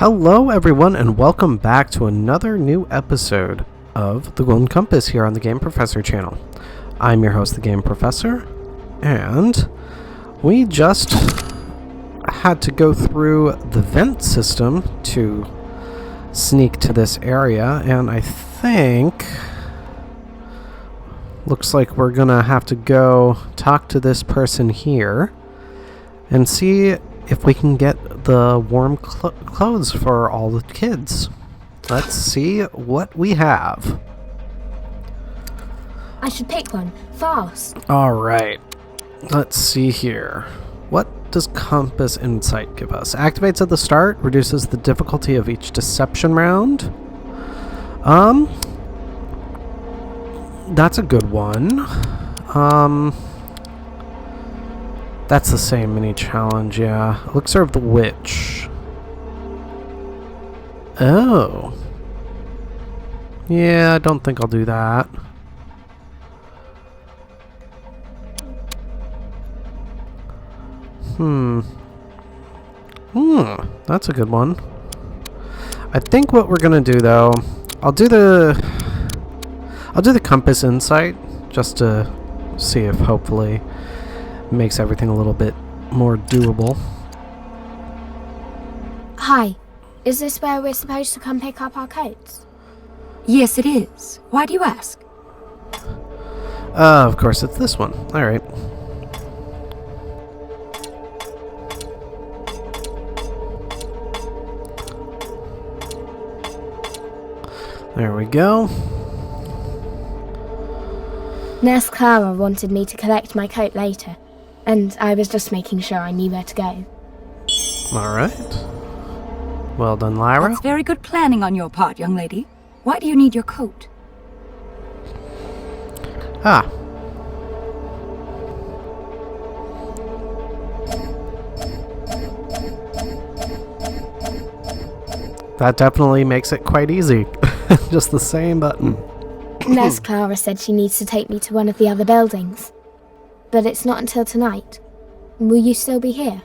Hello everyone and welcome back to another new episode of The Golden Compass here on the Game Professor channel. I'm your host, the Game Professor, and we just had to go through the vent system to sneak to this area, and I think looks like we're gonna have to go talk to this person here and see if we can get the warm clothes for all the kids. Let's see what we have. I should pick one, fast. Alright, let's see here. What does Compass Insight give us? Activates at the start, reduces the difficulty of each deception round. That's a good one. That's the same mini challenge, yeah. Elixir of the Witch. Oh. Yeah, I don't think I'll do that. That's a good one. I think what we're gonna do though, I'll do the Compass Insight just to see if hopefully makes everything a little bit more doable. Hi, is this where we're supposed to come pick up our coats? Yes, it is. Why do you ask? Of course it's this one. Alright. There we go. Nurse Clara wanted me to collect my coat later, and I was just making sure I knew where to go. Alright. Well done, Lyra. That's very good planning on your part, young lady. Why do you need your coat? Ah. That definitely makes it quite easy. Just the same button. Nurse Clara said she needs to take me to one of the other buildings. But it's not until tonight. Will you still be here?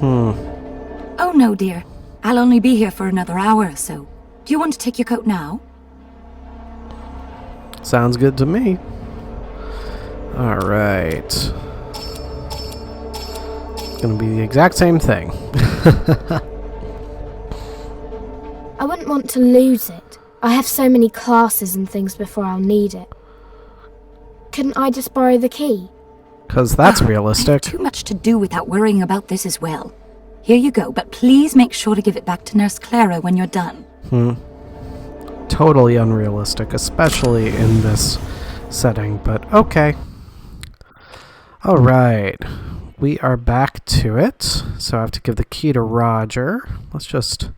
Oh no, dear. I'll only be here for another hour or so. Do you want to take your coat now? Sounds good to me. Alright. Gonna be the exact same thing. I wouldn't want to lose it. I have so many classes and things before I'll need it. Couldn't I just borrow the key? Because that's I have realistic. too much to do without worrying about this as well. Here you go, but please make sure to give it back to Nurse Clara when you're done. Totally unrealistic, especially in this setting, but okay. Alright. We are back to it. So I have to give the key to Roger. Let's just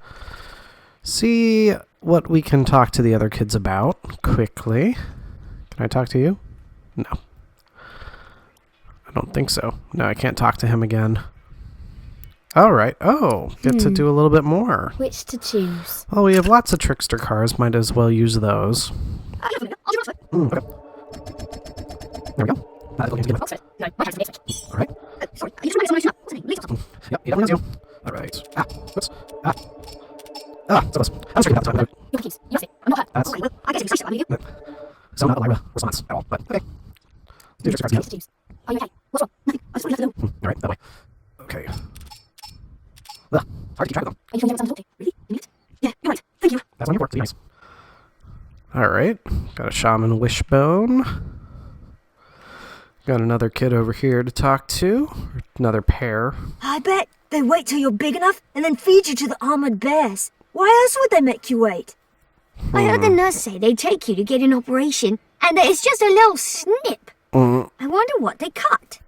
see what we can talk to the other kids about quickly. Can I talk to you? No. I don't think so. No, I can't talk to him again. Alright. Oh, get to do a little bit more. Which to choose? Well, we have lots of trickster cars. Might as well use those. Okay. There we go. Alright. Yep, he definitely has you. Alright. Whoops. So I'm straight about time. That's so not a Lyra response at all, but okay. Do trickster cars. Are you okay? What's wrong? Nothing. Alright, that way. Okay. Ugh, hard to keep track of them. Are you sure you haven't done something? Really? Yeah, you're right. Thank you. That's on your work, so nice. Alright, got a shaman wishbone. Got another kid over here to talk to. Another pair. I bet they wait till you're big enough and then feed you to the armored bears. Why else would they make you wait? I heard the nurse say they take you to get an operation and that it's just a little snip. I wonder what they cut.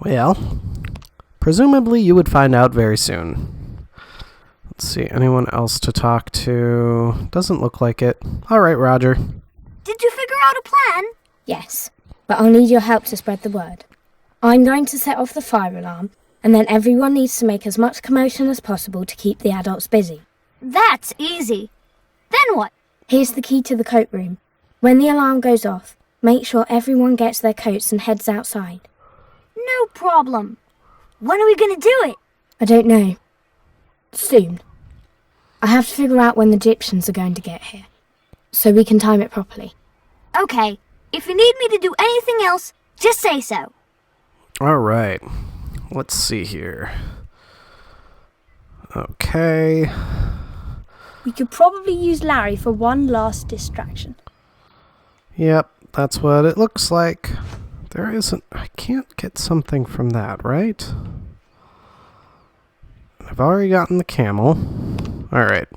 Well, presumably you would find out very soon. Let's see, anyone else to talk to? Doesn't look like it. Alright, Roger. Did you figure out a plan? Yes, but I'll need your help to spread the word. I'm going to set off the fire alarm, and then everyone needs to make as much commotion as possible to keep the adults busy. That's easy. Then what? Here's the key to the coat room. When the alarm goes off, Make sure everyone gets their coats and heads outside. No problem. When are we gonna do it? I don't know. Soon. I have to figure out when the Egyptians are going to get here, so we can time it properly. Okay. If you need me to do anything else, just say so. Alright. Let's see here. Okay. We could probably use Larry for one last distraction. Yep, that's what it looks like. There isn't... I can't get something from that, right? I've already gotten the camel. Alright.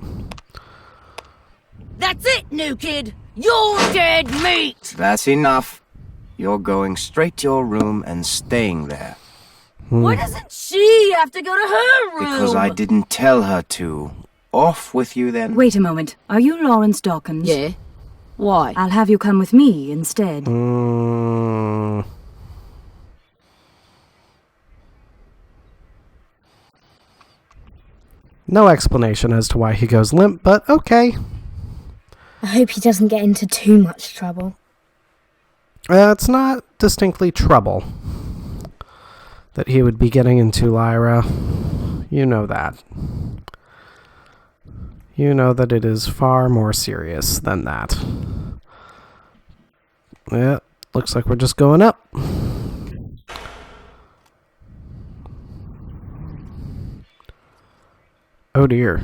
That's it, new kid! You're dead meat! That's enough. You're going straight to your room and staying there. Why doesn't she have to go to her room? Because I didn't tell her to. Off with you then. Wait a moment. Are you Lawrence Dawkins? Yeah. Why? I'll have you come with me instead. No explanation as to why he goes limp, but okay. I hope he doesn't get into too much trouble. It's not distinctly trouble that he would be getting into, Lyra. You know that. You know that it is far more serious than that. Yeah, looks like we're just going up. Oh dear.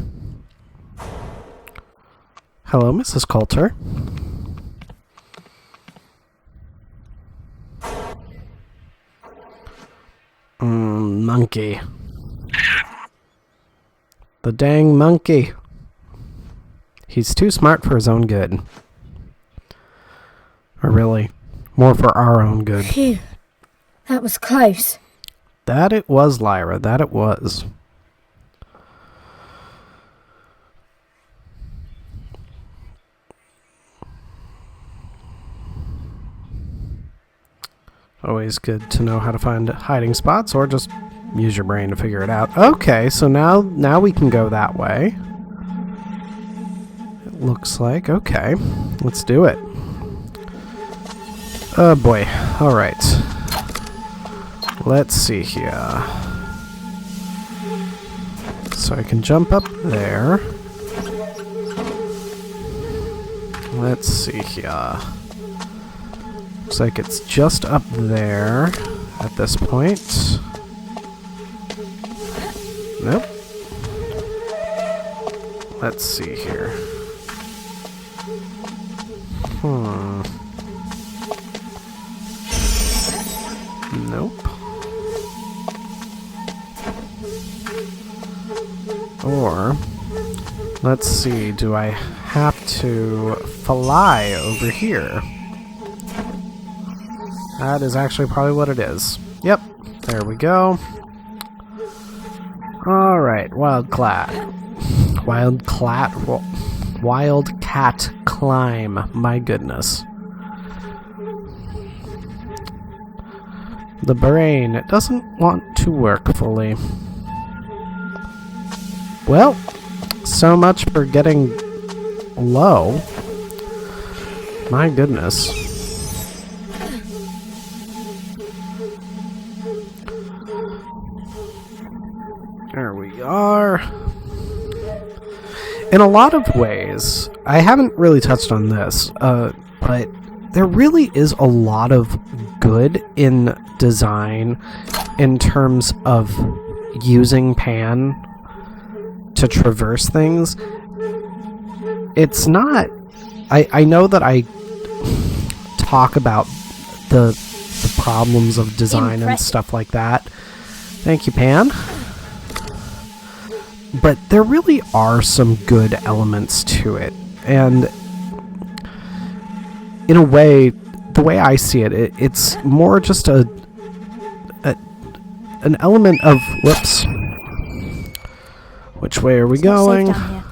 Hello, Mrs. Coulter. Monkey. The dang monkey. He's too smart for his own good. Or really, more for our own good. Phew. That was close. That it was, Lyra. That it was. Always good to know how to find hiding spots, or just use your brain to figure it out. Okay, so now we can go that way. It looks like. Okay, let's do it. Oh boy. Alright. Let's see here. So I can jump up there. Let's see here. Looks like it's just up there at this point. Nope. Let's see here. Nope. Or, let's see, do I have to fly over here? That is actually probably what it is. Yep, there we go. Alright, Wildcat climb, my goodness. The brain, it doesn't want to work fully. Well, so much for getting low. My goodness. There we are. In a lot of ways, I haven't really touched on this, but there really is a lot of good in design in terms of using Pan to traverse things. It's not... I know that I talk about the problems of design and stuff like that. Thank you, Pan. But there really are some good elements to it. And in a way, the way I see it, it's more just an element of... Whoops. Which way are we going? Safe down here.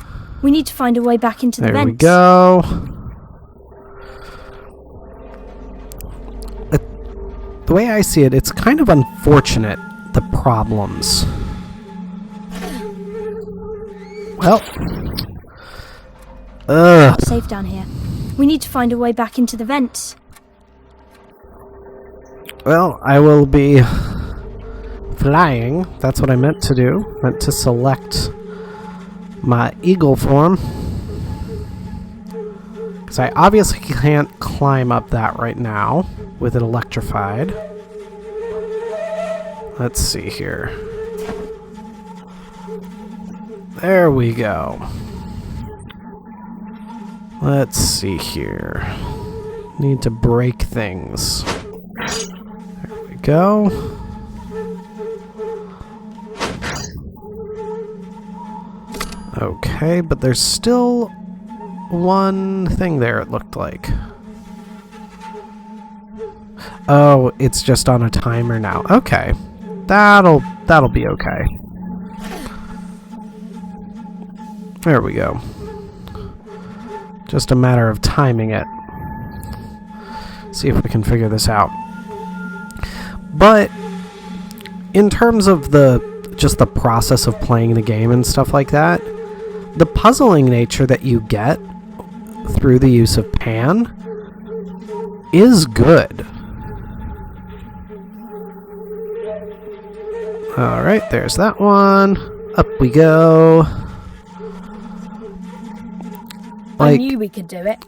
We need to find a way back into the vents. There we go. The way I see it, it's kind of unfortunate, the problems. Well. Safe down here. We need to find a way back into the vents. Well, I will be flying. That's what I meant to do. Meant to select my eagle form. Because I obviously can't climb up that right now with it electrified. Let's see here. There we go. Let's see here. Need to break things. There we go. Okay, but there's still one thing there, it looked like. Oh, it's just on a timer now. Okay. That'll be okay. There we go. Just a matter of timing it. See if we can figure this out. But in terms of just the process of playing the game and stuff like that, the puzzling nature that you get through the use of Pan is good. Alright, there's that one. Up we go. I knew we could do it.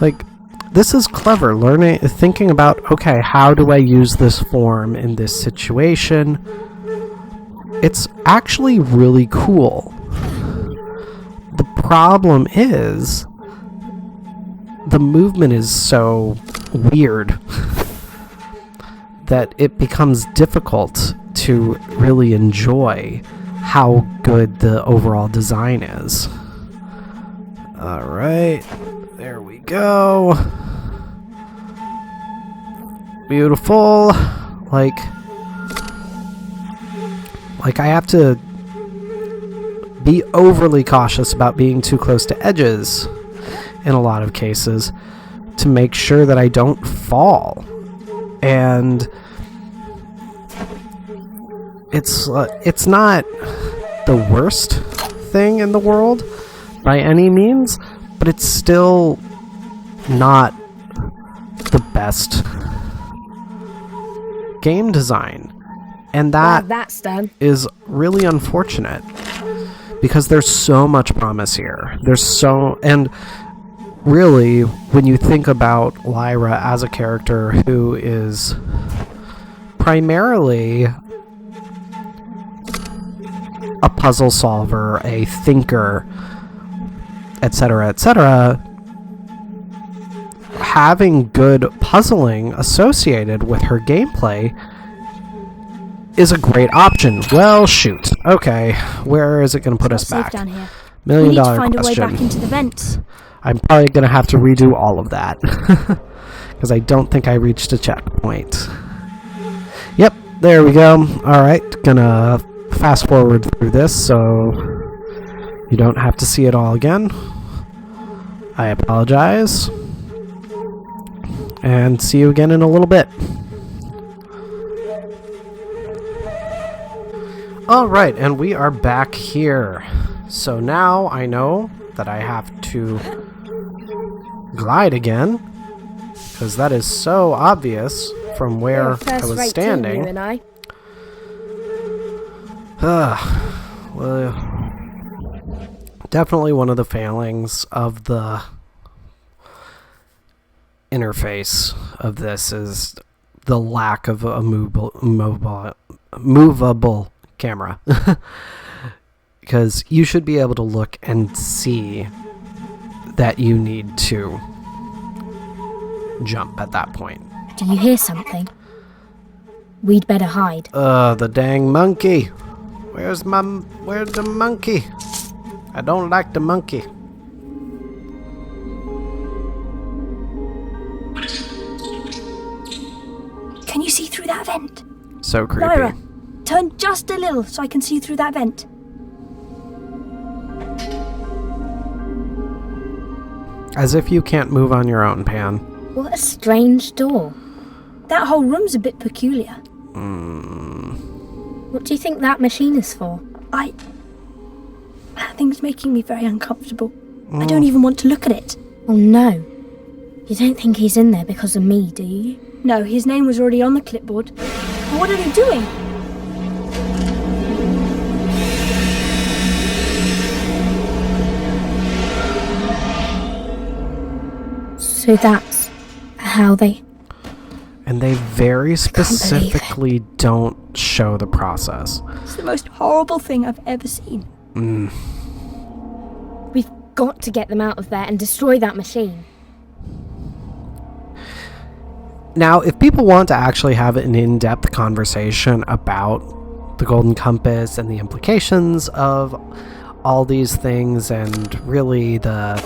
Like, this is clever. Thinking about, okay, how do I use this form in this situation? It's actually really cool. The problem is, the movement is so weird that it becomes difficult to really enjoy how good the overall design is. Alright, there we go. Beautiful. Like I have to be overly cautious about being too close to edges in a lot of cases to make sure that I don't fall. And it's not the worst thing in the world by any means, but it's still not the best game design. And That's done. is really unfortunate because there's so much promise here. And really, when you think about Lyra as a character who is primarily a puzzle solver, a thinker, etc., having good puzzling associated with her gameplay is a great option. Well, shoot. Okay, where is it going to put us Safe back? down here. $1 We million need to find question. a way back into the vents. I'm probably going to have to redo all of that because I don't think I reached a checkpoint. Yep, there we go. Alright, gonna fast forward through this so you don't have to see it all again. I apologize. And see you again in a little bit. Alright, and we are back here. So now I know that I have to glide again, because that is so obvious from where I was standing. You and I. Well, definitely one of the failings of the interface of this is the lack of a movable camera. Because you should be able to look and see that you need to jump at that point. Do you hear something? We'd better hide. The dang monkey. Where's the monkey? I don't like the monkey. Can you see through that vent? So creepy. Lyra, turn just a little so I can see through that vent. As if you can't move on your own, Pan. What a strange door. That whole room's a bit peculiar. What do you think that machine is for? That thing's making me very uncomfortable. I don't even want to look at it. Oh no. You don't think he's in there because of me, do you? No, his name was already on the clipboard. What are they doing? So that's how they... And they very specifically don't show the process. It's the most horrible thing I've ever seen. We've got to get them out of there and destroy that machine. Now, if people want to actually have an in-depth conversation about the Golden Compass and the implications of all these things and really the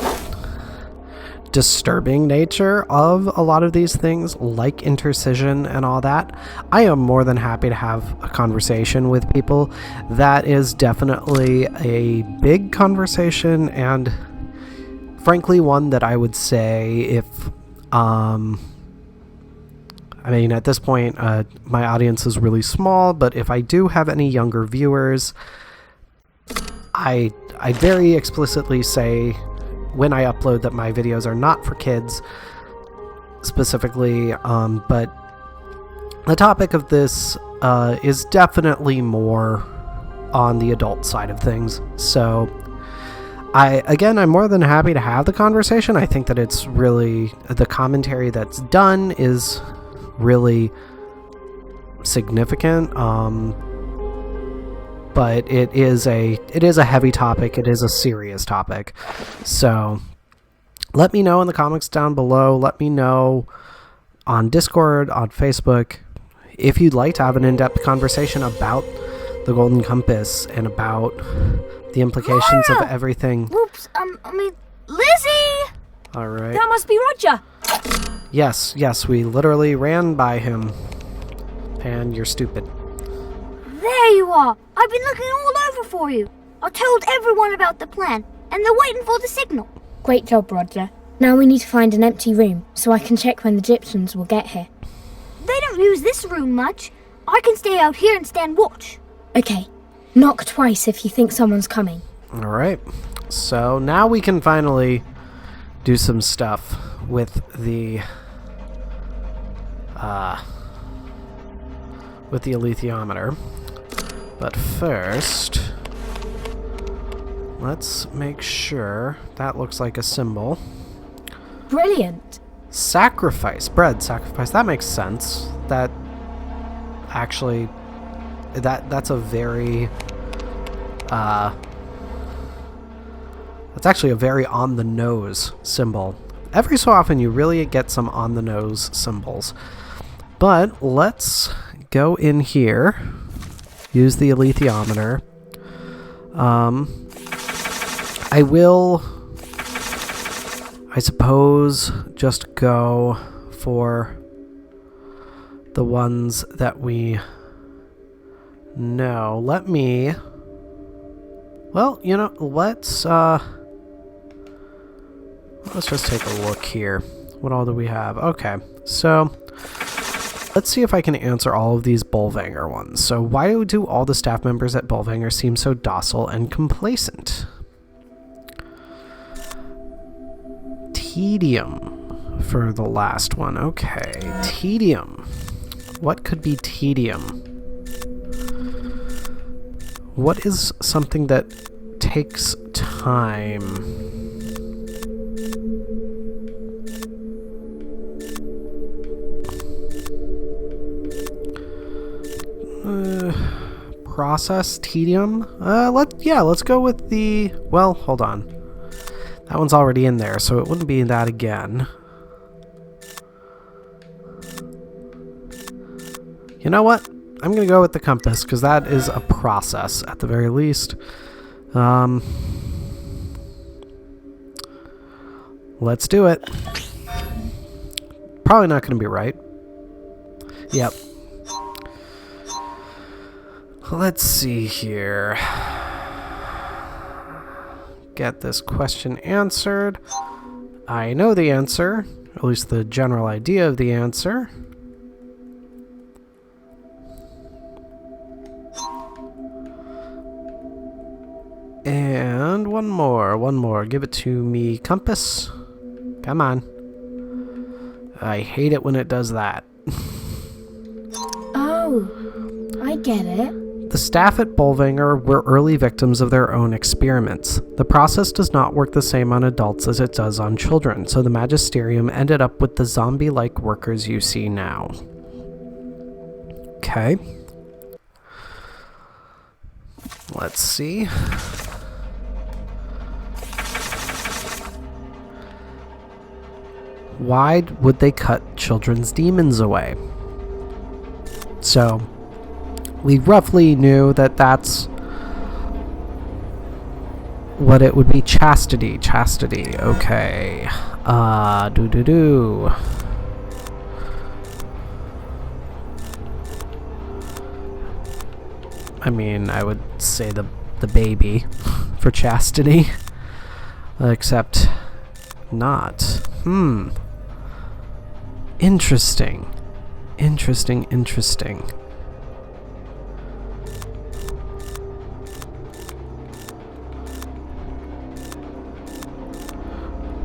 disturbing nature of a lot of these things, like intercision and all that, I am more than happy to have a conversation with people. That is definitely a big conversation, and frankly one that I would say if I mean, at this point, my audience is really small, but if I do have any younger viewers, I very explicitly say when I upload that my videos are not for kids, specifically, but the topic of this is definitely more on the adult side of things. So, I'm more than happy to have the conversation. I think that it's really, the commentary that's done is really significant, but it is a heavy topic. It is a serious topic. So let me know in the comments down below. Let me know on Discord, on Facebook, if you'd like to have an in-depth conversation about the Golden Compass and about the implications of everything. Whoops, Lizzie! All right. That must be Roger. Yes, we literally ran by him. Pan, you're stupid. There you are. I've been looking all over for you. I told everyone about the plan, and they're waiting for the signal. Great job, Roger. Now we need to find an empty room, so I can check when the Egyptians will get here. They don't use this room much. I can stay out here and stand watch. Okay, knock twice if you think someone's coming. Alright, so now we can finally do some stuff with the alethiometer. But first, let's make sure that looks like a symbol. Brilliant. Sacrifice, bread, sacrifice, that makes sense. That actually, that's a very, that's actually a very on-the-nose symbol. Every so often you really get some on-the-nose symbols. But let's go in here, use the alethiometer. I will, I suppose, just go for the ones that we know. Let me, well, you know, let's just take a look here. What all do we have? Okay, so let's see if I can answer all of these Bolvanger ones. So why do all the staff members at Bolvanger seem so docile and complacent? Tedium for the last one. Okay, tedium. What could be tedium? What is something that takes time? Process tedium. Let's go with the. Well, hold on. That one's already in there, so it wouldn't be that again. You know what? I'm gonna go with the compass because that is a process at the very least. Let's do it. Probably not gonna be right. Yep. Let's see here. Get this question answered. I know the answer, at least the general idea of the answer. And one more. Give it to me, compass. Come on. I hate it when it does that. Oh, I get it. The staff at Bolvanger were early victims of their own experiments. The process does not work the same on adults as it does on children, so the Magisterium ended up with the zombie-like workers you see now. Okay. Let's see. Why would they cut children's demons away? So, we roughly knew that that's what it would be. Chastity. Chastity. Okay. Do. I mean, I would say the baby for chastity. Except not. Interesting. Interesting.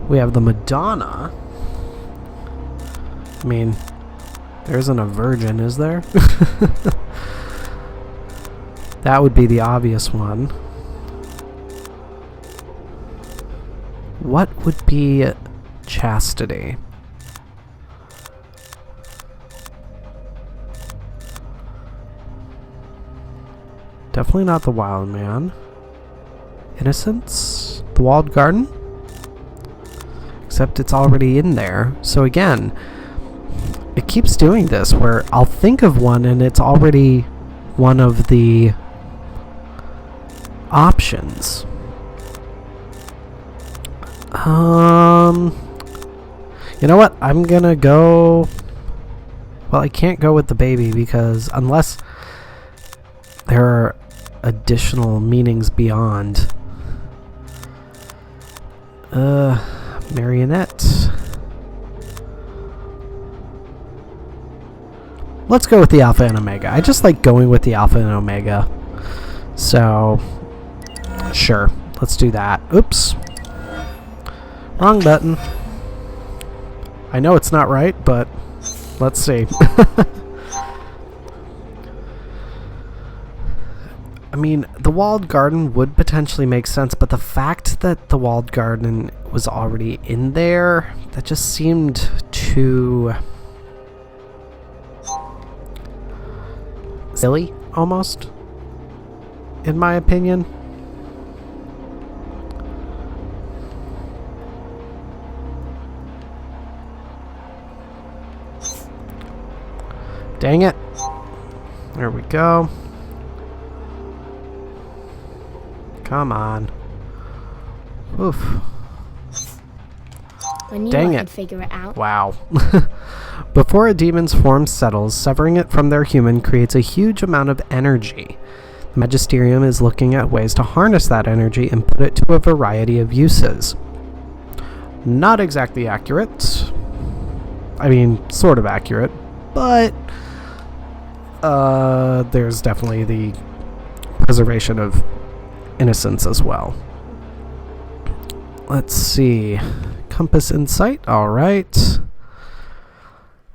We have the Madonna. I mean, there isn't a virgin, is there? That would be the obvious one. What would be chastity? Definitely not the wild man. Innocence? The walled garden? Except it's already in there. So again, it keeps doing this where I'll think of one and it's already one of the options. You know what? I'm gonna go... Well, I can't go with the baby because unless there are additional meanings beyond. Marionette. Let's go with the Alpha and Omega. I just like going with the Alpha and Omega. So, sure. Let's do that. Oops. Wrong button. I know it's not right, but let's see. I mean, the walled garden would potentially make sense, but the fact that the walled garden was already in there, that just seemed too silly, almost, in my opinion. Dang it. There we go. Come on. Oof. I knew Dang I it. could figure it out. Wow. Before a demon's form settles, severing it from their human creates a huge amount of energy. The Magisterium is looking at ways to harness that energy and put it to a variety of uses. Not exactly accurate. I mean, sort of accurate, but there's definitely the preservation of innocence as well. Let's see. Compass insight. All right.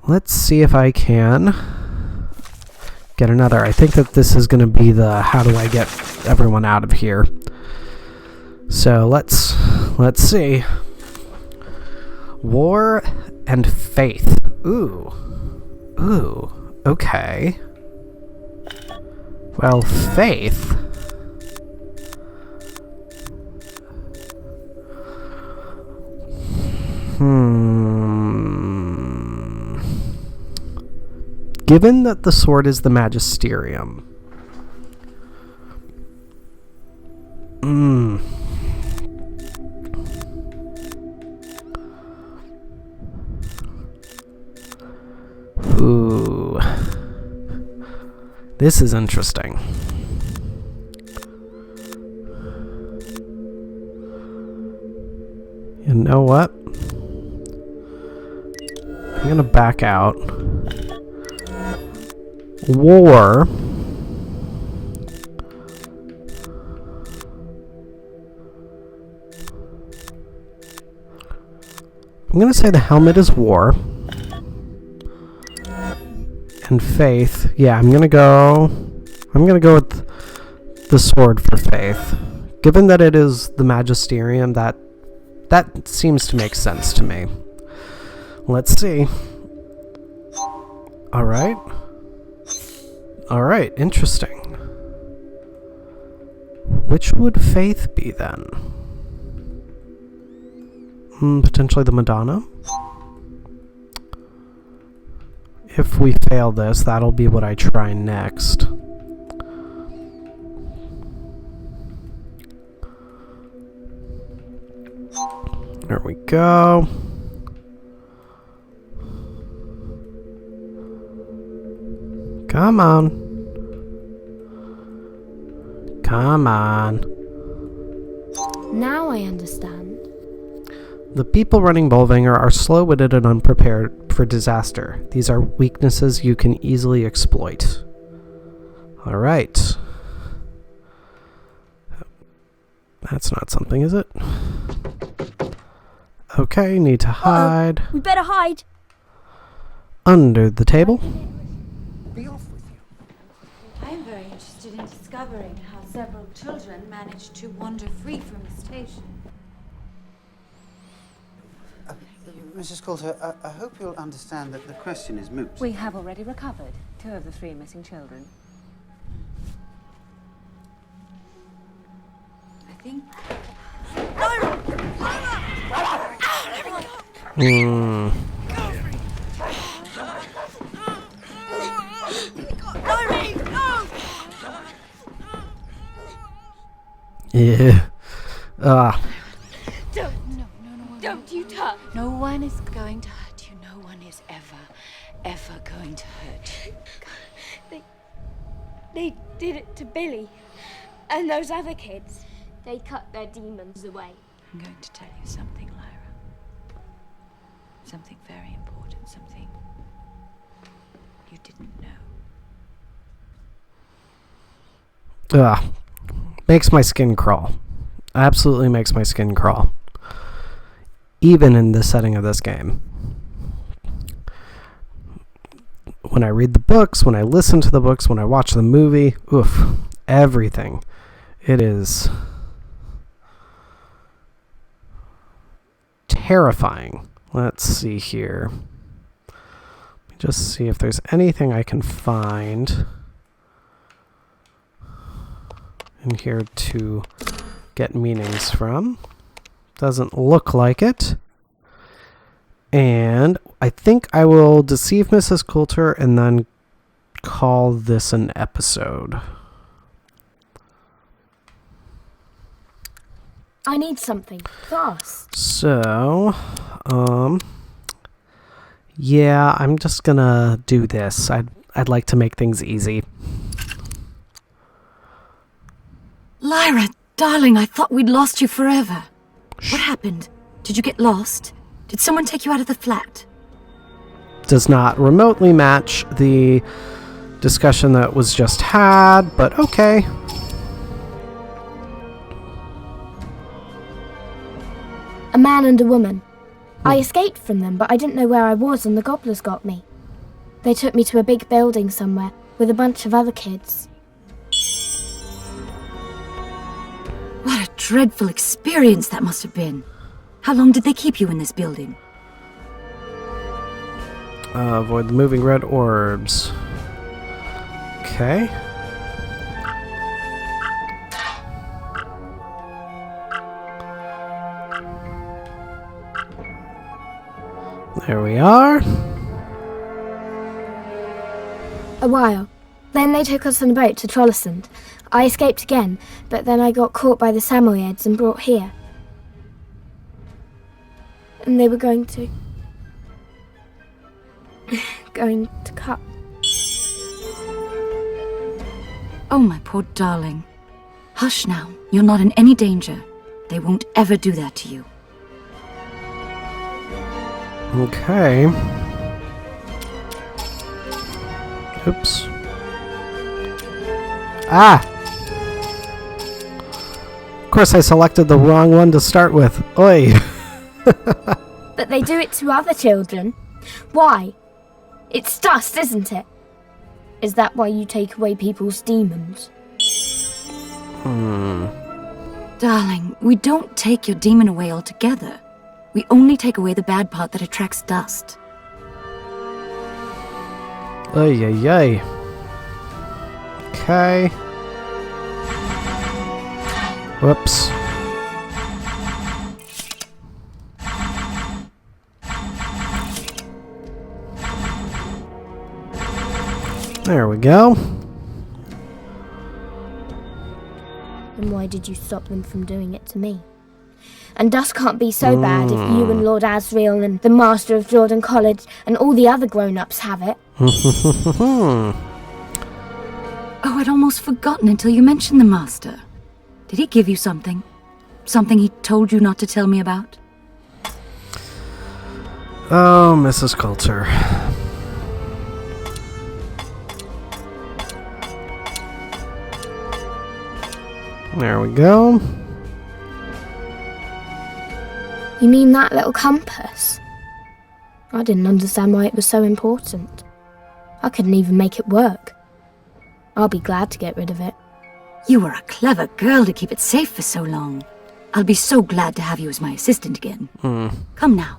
Let's see if I can get another. I think that this is going to be the how do I get everyone out of here. So let's see. War and faith. Ooh. Okay. Well, faith. Given that the sword is the Magisterium. Ooh. This is interesting. You know what? I'm gonna back out. War. I'm gonna say the helmet is war. and Faith. Yeah, I'm gonna go with the sword for Faith. Given that it is the Magisterium, that seems to make sense to me. Let's see. Alright. Alright, interesting. Which would Faith be then? Potentially the Madonna? If we fail this, that'll be what I try next. There we go. Come on. Come on. Now I understand. The people running Bolvanger are slow-witted and unprepared for disaster. These are weaknesses you can easily exploit. Alright. That's not something, is it? Okay, need to hide. We better hide. Under the table. Be off with you. I'm very interested in discovering how several children managed to wander free from the station. Mrs. Coulter, I hope you'll understand that the question is moot. We have already recovered 2 of the 3 missing children. I think Yeah. Don't you touch. No one is going to hurt you. No one is ever going to hurt you. They did it to Billy. And those other kids. They cut their demons away. I'm going to tell you something, Lyra. Something very important. Something you didn't know. Makes my skin crawl. Absolutely makes my skin crawl. Even in the setting of this game. When I read the books, when I listen to the books, when I watch the movie, everything. It is terrifying. Let's see here. Let me just see if there's anything I can find in here to get meanings from. Doesn't look like it. And I think I will deceive Mrs. Coulter and then call this an episode. I need something. Fast. So, yeah, I'm just gonna do this. I'd like to make things easy. Lyra, darling, I thought we'd lost you forever. What happened? Did you get lost? Did someone take you out of the flat? Does not remotely match the discussion that was just had, but okay. A man and a woman. I escaped from them, but I didn't know where I was and the gobblers got me. They took me to a big building somewhere with a bunch of other kids. What a dreadful experience that must have been. How long did they keep you in this building? Avoid the moving red orbs. Okay. There we are. A while. Then they took us on a boat to Trollesund. I escaped again, but then I got caught by the Samoyeds and brought here. And they were going to cut. Oh, my poor darling. Hush now. You're not in any danger. They won't ever do that to you. Okay. Oops. Ah! Of course I selected the wrong one to start with. Oi! But they do it to other children. Why? It's dust, isn't it? Is that why you take away people's demons? Darling, we don't take your demon away altogether. We only take away the bad part that attracts dust. Ay, ay, ay. Okay. Whoops. There we go. Then why did you stop them from doing it to me? And dust can't be so bad if you and Lord Asriel and the Master of Jordan College and all the other grown-ups have it. Oh, I'd almost forgotten until you mentioned the Master. Did he give you something? Something he told you not to tell me about? Oh, Mrs. Coulter. There we go. You mean that little compass? I didn't understand why it was so important. I couldn't even make it work. I'll be glad to get rid of it. You were a clever girl to keep it safe for so long. I'll be so glad to have you as my assistant again. Come now.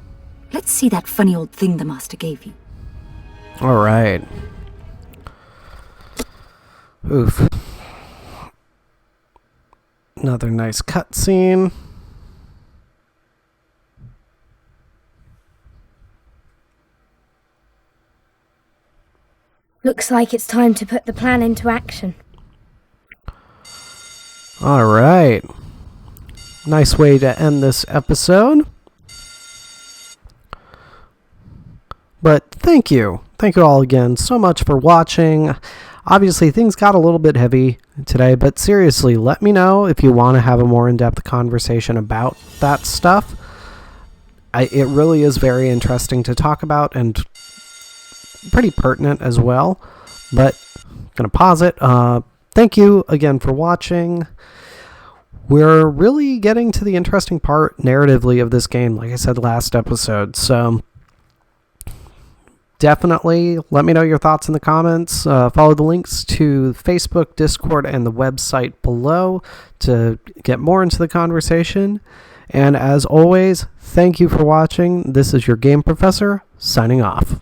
Let's see that funny old thing the Master gave you. All right. Oof. Another nice cutscene. Looks like it's time to put the plan into action. All right. Nice way to end this episode. But thank you. Thank you all again so much for watching. Obviously, things got a little bit heavy today, but seriously, let me know if you want to have a more in-depth conversation about that stuff. It really is very interesting to talk about and pretty pertinent as well. But I'm going to pause it. Thank you again for watching. We're really getting to the interesting part narratively of this game, like I said last episode. So definitely let me know your thoughts in the comments. Follow the links to Facebook, Discord, and the website below to get more into the conversation. And as always, thank you for watching. This is your Game Professor, signing off.